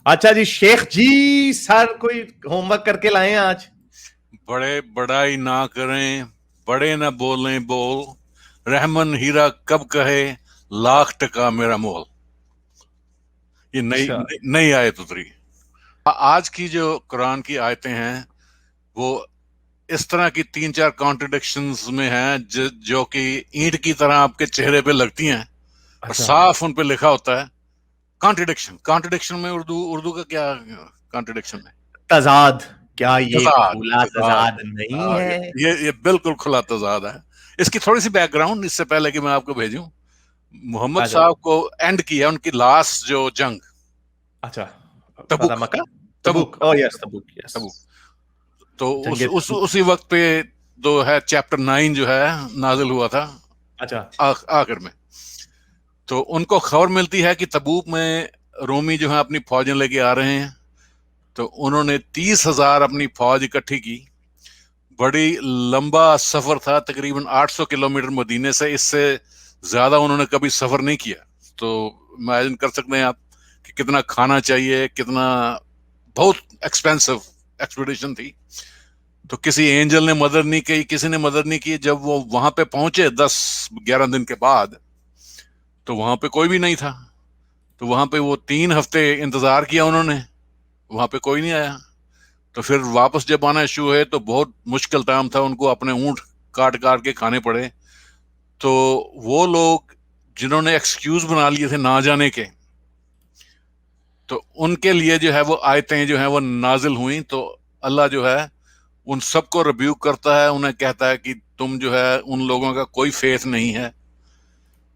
اچھا جی شیخ جی سر کوئی home work کر کے لائے ہیں آج؟ بڑے بڑائی نہ کریں، بڑے نہ بولیں بول، رحمن ہیرا کب کہے لاکھ ٹکا میرا مول. یہ نئی آیت اتری. آج کی جو قرآن کی آیتیں ہیں وہ اس طرح کی 3-4 کانٹرڈکشنز میں ہیں جو کہ اینٹ کی طرح آپ کے چہرے پہ لگتی ہیں اور صاف ان پہ لکھا ہوتا ہے کانٹرڈکشن میں اردو کا کیا کانٹرڈکشن ہے؟ تضاد. کیا یہ کھلا تضاد نہیں ہے؟ یہ بالکل کھلا تضاد ہے. اس کی تھوڑی سی بیک گراؤنڈ اس سے پہلے کہ میں آپ کو بھیجوں. محمد صاحب کو اینڈ کیا ان کی لاسٹ جو جنگ تبوک تو اسی وقت پہ تو ہے چیپٹر 9 جو ہے نازل ہوا تھا آخر میں. تو ان کو خبر ملتی ہے کہ تبوک میں رومی جو ہیں اپنی فوجیں لے کے آ رہے ہیں. تو انہوں نے 30,000 اپنی فوج اکٹھی کی. بڑی لمبا سفر تھا، تقریباً 800 کلومیٹر مدینے سے. اس سے زیادہ انہوں نے کبھی سفر نہیں کیا. تو امیجن کر سکتے ہیں آپ کہ کتنا کھانا چاہیے، کتنا بہت ایکسپینسو ایکسپیڈیشن تھی. تو کسی اینجل نے مدد نہیں کی، کسی نے مدد نہیں کی. جب وہ وہاں پہ پہنچے 10-11 دن کے بعد تو وہاں پہ کوئی بھی نہیں تھا. تو وہاں پہ وہ 3 ہفتے انتظار کیا انہوں نے، وہاں پہ کوئی نہیں آیا. تو پھر واپس جب آنا شروع ہے تو بہت مشکل ٹائم تھا، ان کو اپنے اونٹ کاٹ کاٹ کے کھانے پڑے. تو وہ لوگ جنہوں نے ایکسکیوز بنا لیے تھے نہ جانے کے، تو ان کے لیے جو ہے وہ آیتیں جو ہیں وہ نازل ہوئیں. تو اللہ جو ہے ان سب کو ریبیوک کرتا ہے، انہیں کہتا ہے کہ تم جو ہے ان لوگوں کا کوئی فیتھ نہیں ہے.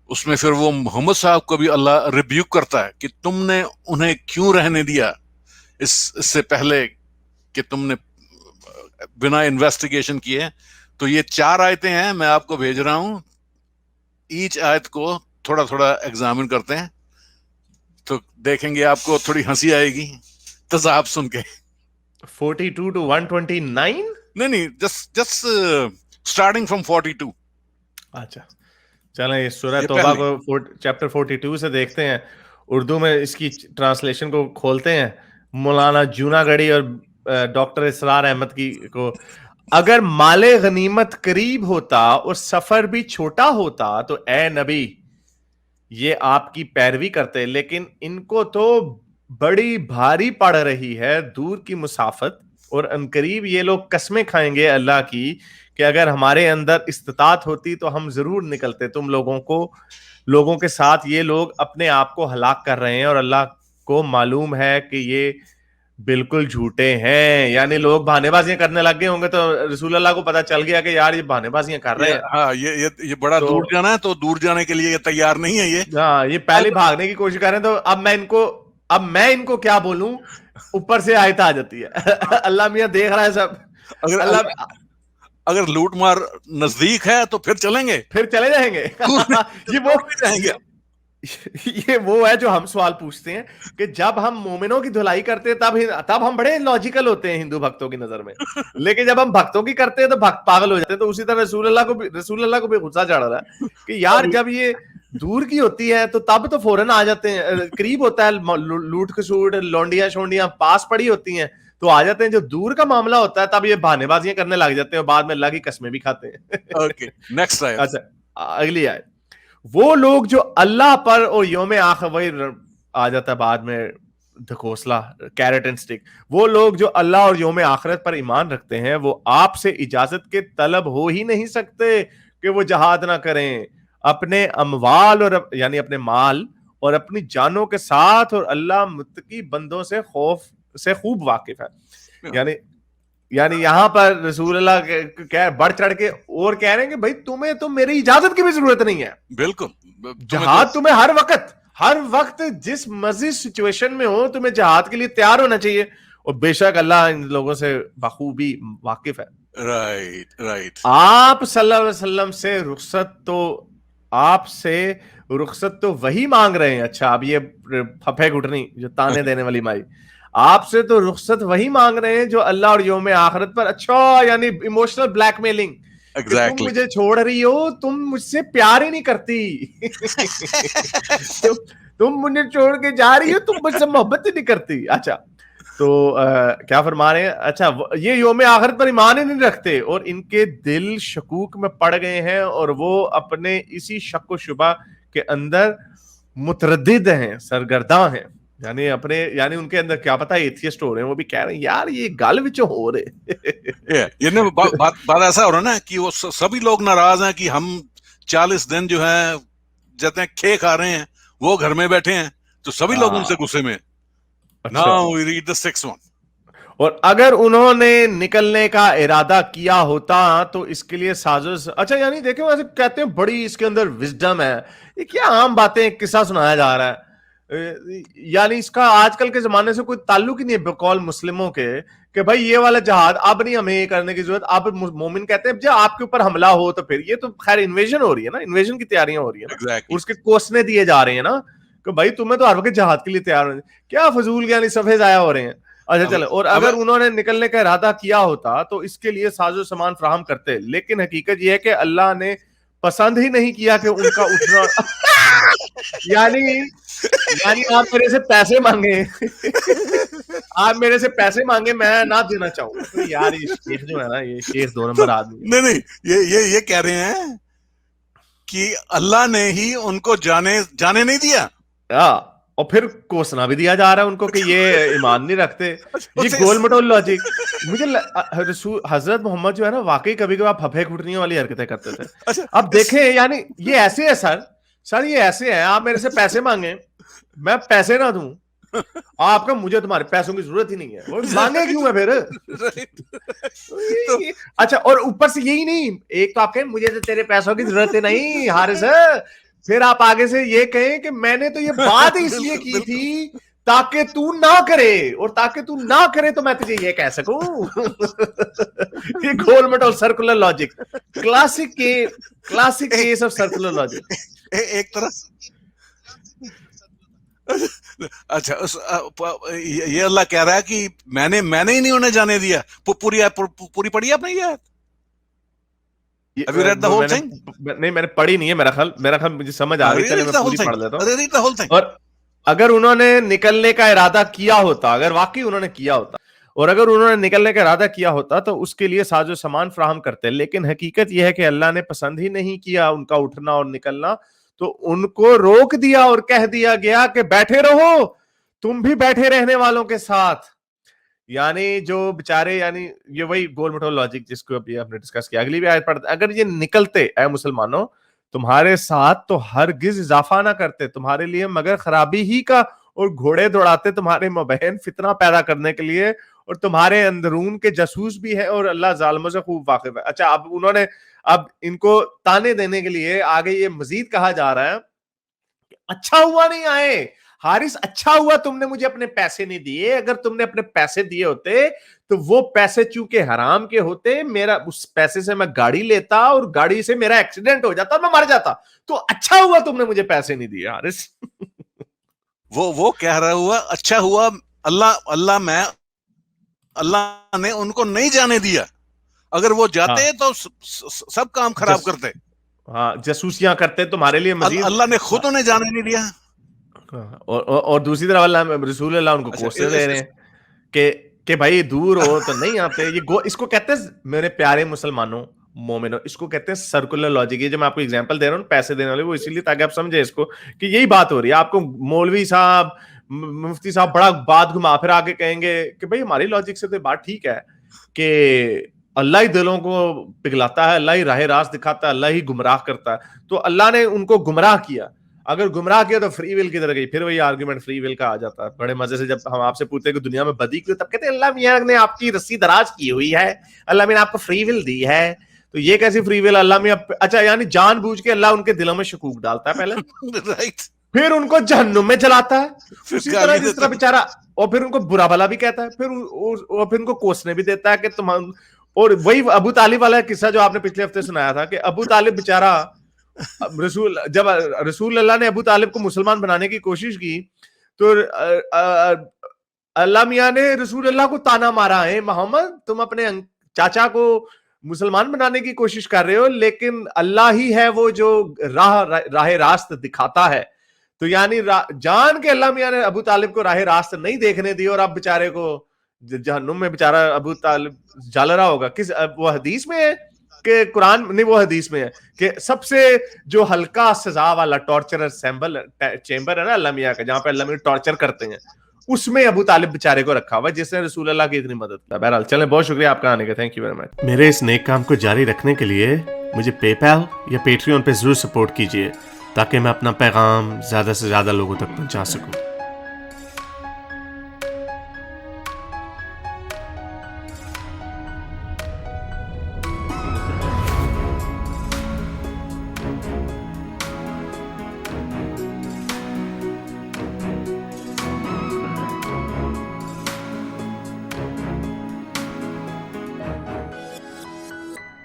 اس میں پھر وہ محمد صاحب کو بھی اللہ ریبیوک کرتا ہے کہ تم نے انہیں کیوں رہنے دیا اس سے پہلے کہ تم نے بنا انویسٹیگیشن کیے. تو یہ 4 آیتیں ہیں، میں آپ کو بھیج رہا ہوں. ایچ آیت کو تھوڑا تھوڑا ایگزامن کرتے ہیں تو دیکھیں گے آپ کو تھوڑی ہنسی آئے گی تضاد سن کے. 42 to 129 نہیں جسٹ اسٹارٹنگ فرام 42. اچھا چلیں یہ سورہ توبہ کو چیپٹر 42 سے دیکھتے ہیں. اردو میں اس کی ٹرانسلیشن کو کھولتے ہیں. مولانا جونا گڑھی اور ڈاکٹر اسرار احمد کی کو. اگر مال غنیمت قریب ہوتا اور سفر بھی چھوٹا ہوتا تو اے نبی یہ آپ کی پیروی کرتے، لیکن ان کو تو بڑی بھاری پڑ رہی ہے دور کی مسافت، اور انقریب یہ لوگ قسمیں کھائیں گے اللہ کی کہ اگر ہمارے اندر استطاعت ہوتی تو ہم ضرور نکلتے. تم لوگوں کے ساتھ یہ لوگ اپنے آپ کو ہلاک کر رہے ہیں اور اللہ کو معلوم ہے کہ یہ بالکل جھوٹے ہیں. یعنی لوگ بہانے بازیاں کرنے لگ گئے ہوں گے تو رسول اللہ کو پتا چل گیا کہ یار یہ بہانے بازیاں کر رہے ہیں. ہاں یہ بڑا دور جانا ہے تو دور جانے کے لیے یہ تیار نہیں ہے. یہ پہلے بھاگنے کی کوشش کر رہے ہیں. تو اب میں ان کو کیا بولوں، اوپر سے آیت آ جاتی ہے. اللہ میاں دیکھ رہا ہے سب. اگر لوٹ مار نزدیک ہے تو پھر چلیں گے، پھر چلے جائیں گے. یہ وہ ہے جو ہم سوال پوچھتے ہیں کہ جب ہم مومنوں کی دھلائی کرتے ہیں تب ہم بڑے لاجیکل ہوتے ہیں ہندو بھکتوں کی نظر میں، لیکن جب ہم بھکتوں کی کرتے ہیں تو بھکت پاگل ہو جاتے ہیں. تو اسی طرح رسول اللہ کو بھی غصہ چڑھ رہا ہے کہ یار جب یہ دور کی ہوتی ہے تو تب تو فوراً آ جاتے ہیں. قریب ہوتا ہے لوٹ کسوٹ لونڈیاں شونڈیاں پاس پڑی ہوتی ہیں تو آ جاتے ہیں. جو دور کا معاملہ ہوتا ہے تب یہ بہانے بازیاں کرنے لگ جاتے ہیں اور بعد میں اللہ کی قسمیں بھی کھاتے ہیں. اچھا اگلی آیت. وہ لوگ جو اللہ پر اور یوم آخر، وہی آ جاتا ہے بعد میں دھکوسلا کیرٹ اینڈ سٹک. وہ لوگ جو اللہ اور یوم آخرت پر ایمان رکھتے ہیں وہ آپ سے اجازت کے طلب ہو ہی نہیں سکتے کہ وہ جہاد نہ کریں اپنے اموال اور یعنی اپنے مال اور اپنی جانوں کے ساتھ، اور اللہ متقی بندوں سے خوب واقف ہے. یعنی یہاں پر رسول اللہ بڑھ چڑھ کے اور کہہ رہے ہیں کہ بھائی تمہیں تو میری اجازت کی بھی ضرورت نہیں ہے. بالکل جہاد تمہیں ہر وقت جس مرضی سچویشن میں ہو تمہیں جہاد کے لیے تیار ہونا چاہیے، اور بے شک اللہ ان لوگوں سے بخوبی واقف ہے. رائٹ. آپ صلی اللہ علیہ وسلم سے رخصت تو وہی مانگ رہے ہیں. اچھا اب یہ پھپھے گھٹنی جو تانے دینے والی مائی، آپ سے تو رخصت وہی مانگ رہے ہیں جو اللہ اور یوم آخرت پر. اچھا یعنی ایموشنل بلیک میلنگ کہ تم مجھے چھوڑ رہی ہو، تم مجھ سے پیار ہی نہیں کرتی. تم مجھے چھوڑ کے جا رہی ہو, تم مجھ سے محبت ہی نہیں کرتی. اچھا تو کیا فرما رہے ہیں, اچھا یہ یوم آخرت پر ایمان ہی نہیں رکھتے اور ان کے دل شکوک میں پڑ گئے ہیں اور وہ اپنے اسی شک و شبہ کے اندر متردد ہیں, سرگرداں ہیں. یعنی اپنے یعنی ان کے اندر کیا پتا ایتھیسٹ ہو رہے ہیں, وہ بھی کہہ رہے ہیں یار یہ گل وچ ہو رہے. بات ایسا ہو رہا نا کہ وہ سبھی لوگ ناراض ہیں کہ ہم 40 دن جو ہیں جاتے ہیں کھے کھا رہے ہیں, وہ گھر میں بیٹھے ہیں, تو سبھی لوگ ان سے غصے میں. Now we read the 6th one. اور اگر انہوں نے نکلنے کا ارادہ کیا ہوتا تو اس کے لیے سازش. اچھا یعنی دیکھیں ویسے کہتے ہیں بڑی اس کے اندر وزڈم ہے, یہ کیا عام باتیں قصہ سنایا جا رہا ہے, یعنی اس کا آج کل کے زمانے سے کوئی تعلق ہی نہیں ہے بقول مسلموں کے کہ بھائی یہ والا جہاد اب نہیں ہمیں یہ کرنے کی ضرورت. اب مومن کہتے ہیں جب آپ کے اوپر حملہ ہو تو پھر یہ تو خیر انویژن ہو رہی ہے نا, انویژن کی تیاریاں ہو رہی ہیں نا, اس کے کوسنے دیے جا رہے ہیں نا کہ بھائی تمہیں تو ہر وقت جہاد کے لیے تیار ہونا, کیا فضول یعنی صفحے ضائع ہو رہے ہیں. اچھا چلو, اور اگر انہوں نے نکلنے کا ارادہ کیا ہوتا تو اس کے لیے ساز و سامان فراہم کرتے, لیکن حقیقت یہ ہے کہ اللہ نے پسند ہی نہیں کیا کہ ان کا اٹھنا یعنی آپ میرے سے پیسے مانگے آپ میرے سے پیسے مانگے میں نہ دینا چاہوں. تو یار یہ شیخ جو ہے نا, یہ شیخ 2 نمبر آدمی. نہیں یہ کہہ رہے ہیں کہ اللہ نے ہی ان کو جانے نہیں دیا, اور پھر کوسنا بھی دیا جا رہا ہے ان کو کہ یہ ایمان نہیں رکھتے. یہ گول مٹول لاجک. مجھے حضرت محمد جو ہے نا واقعی کبھی کبھی پھپھے کھٹنیوں والی حرکتیں کرتے تھے. اب دیکھیں یعنی یہ ایسے ہے سر یہ ایسے ہیں, آپ میرے سے پیسے مانگیں میں پیسے نہ دوں, آپ کا مجھے تمہارے پیسوں کی ضرورت ہی نہیں ہے, وہ مانگے کیوں ہے پھر. اچھا اور اوپر سے یہی نہیں, ایک تو آپ کہیں مجھے تو تیرے پیسوں کی ضرورت ہی نہیں حارث, پھر آپ آگے سے یہ کہیں کہ میں نے تو یہ بات اس لیے کی تھی تاکہ تو نہ کرے, اور تاکہ تو نہ کرے تو میں تجھے یہ کہہ سکوں. یہ گول مٹول circular logic, classic case of circular logic. ایک طرح اچھا یہ اللہ کہہ رہا ہے کہ میں نے ہی نہیں انہیں جانے دیا. پوری پڑھی آپ نے یہ آیت؟ نہیں میں نے پڑھی نہیں ہے, میرا خیال مجھے سمجھ آ گئی, چلے میں پوری پڑھ لیتا ہوں. اور اگر انہوں نے نکلنے کا ارادہ کیا ہوتا, اگر واقعی انہوں نے کیا ہوتا, اور اگر انہوں نے نکلنے کا ارادہ کیا ہوتا تو اس کے لیے ساز و سامان فراہم کرتے, لیکن حقیقت یہ ہے کہ اللہ نے پسند ہی نہیں کیا ان کا اٹھنا اور نکلنا, تو ان کو روک دیا اور کہہ دیا گیا کہ بیٹھے رہو, تم بھی بیٹھے رہنے والوں کے ساتھ. یعنی جو بیچارے, یعنی یہ وہی گول مٹول لاجک جس کو ابھی آپ نے ڈسکس کیا. اگلی بھی آیت پڑھتے, اگر یہ نکلتے اے مسلمانوں تمہارے ساتھ تو ہرگز اضافہ نہ کرتے تمہارے لیے مگر خرابی ہی کا, اور گھوڑے دوڑاتے تمہارے مبین فتنہ پیدا کرنے کے لیے, اور تمہارے اندرون کے جاسوس بھی ہیں, اور اللہ ظالموں سے خوب واقف ہے. اچھا اب انہوں نے ان کو تانے دینے کے لیے آگے یہ مزید کہا جا رہا ہے کہ اچھا ہوا نہیں آئے حارث, اچھا ہوا تم نے مجھے اپنے پیسے نہیں دیے, اگر تم نے اپنے پیسے دیے ہوتے تو وہ پیسے چونکہ حرام کے ہوتے, میرا اس پیسے سے میں گاڑی لیتا اور گاڑی سے میرا ایکسیڈنٹ ہو جاتا اور میں مر جاتا, تو اچھا ہوا تم نے مجھے پیسے نہیں دیے حارث. وہ کہہ رہا ہوا اچھا ہوا اللہ نے ان کو نہیں جانے دیا, اگر وہ جاتے تو سب کام خراب کرتے. ہاں جاسوسیاں کرتے تمہارے لیے مزید, اللہ نے خود انہیں جانے نہیں دیا. اور دوسری طرف اللہ رسول اللہ ان کو کوسے دے رہے ہیں کہ بھائی دور ہو تو نہیں آتے. یہ اس کو کہتے ہیں میرے پیارے مسلمانوں مومنوں, اس کو کہتے ہیں سرکولر لاجک. یہ جو میں آپ کو ایگزامپل دے رہا ہوں پیسے دینے والے, وہ اسی لیے تاکہ آپ سمجھے اس کو کہ یہی بات ہو رہی ہے. آپ کو مولوی صاحب مفتی صاحب بڑا بات گھما پھر آگے کہیں گے کہ بھائی ہماری لاجک سے تو بات ٹھیک ہے کہ اللہ ہی دلوں کو پگھلاتا ہے, اللہ ہی راہ راست دکھاتا ہے, اللہ ہی گمراہ کرتا ہے, تو اللہ نے ان کو گمراہ کیا. اگر گمراہ کیا تو فری ول کدھر گئی؟ پھر وہی آرگومنٹ فری ول کا آ جاتا ہے بڑے مزے سے. جب ہم آپ سے پوچھتے ہیں کہ دنیا میں بدی کیوں, تب کہتے ہیں اللہ میاں نے آپ کی رسی دراز کی ہوئی ہے, اللہ میاں نے آپ کو فری ول دی ہے. تو یہ کیسی فری ول اللہ میاں؟ اچھا یعنی جان بوجھ کے اللہ ان کے دلوں میں شکوک ڈالتا ہے پہلے, پھر ان کو جہنم میں جلاتا ہے اسی طرح جس طرح بیچارہ, اور پھر ان کو برا بھلا بھی کہتا ہے, پھر ان کو کوسنے بھی دیتا ہے کہ تم. اور وہی ابو طالب والا قصہ جو آپ نے پچھلے ہفتے سنایا تھا کہ ابو طالب بیچارہ جب رسول اللہ نے ابو طالب کو مسلمان بنانے کی کوشش کی تو اللہ میاں نے رسول اللہ کو تانا مارا ہے, محمد تم اپنے چاچا کو مسلمان بنانے کی کوشش کر رہے ہو, لیکن اللہ ہی ہے وہ جو راہ راست دکھاتا ہے, تو یعنی جان کے اللہ میاں نے ابو طالب کو راہ راست نہیں دیکھنے دی اور اب بیچارے کو جہنم میں بیچارہ ابو طالب جل رہا ہوگا. کس وہ حدیث میں ہے کہ قرآن نہیں, وہ حدیث میں ہے کہ سب سے جو ہلکا سزا والا ٹارچر چیمبر ہے نا اللہ میاں کا, جہاں پہ اللہ میاں ٹارچر کرتے ہیں, اس میں ابو طالب بیچارے کو رکھا ہوا جس نے رسول اللہ کی اتنی مدد کی. بہرحال چلیں, بہت شکریہ آپ کا آنے کا, تھینک یو ویری مچ. میرے اس نیک کام کو جاری رکھنے کے لیے مجھے پے پیل یا پیٹریون پہ ضرور سپورٹ کیجیے تاکہ میں اپنا پیغام زیادہ سے زیادہ لوگوں تک پہنچا سکوں.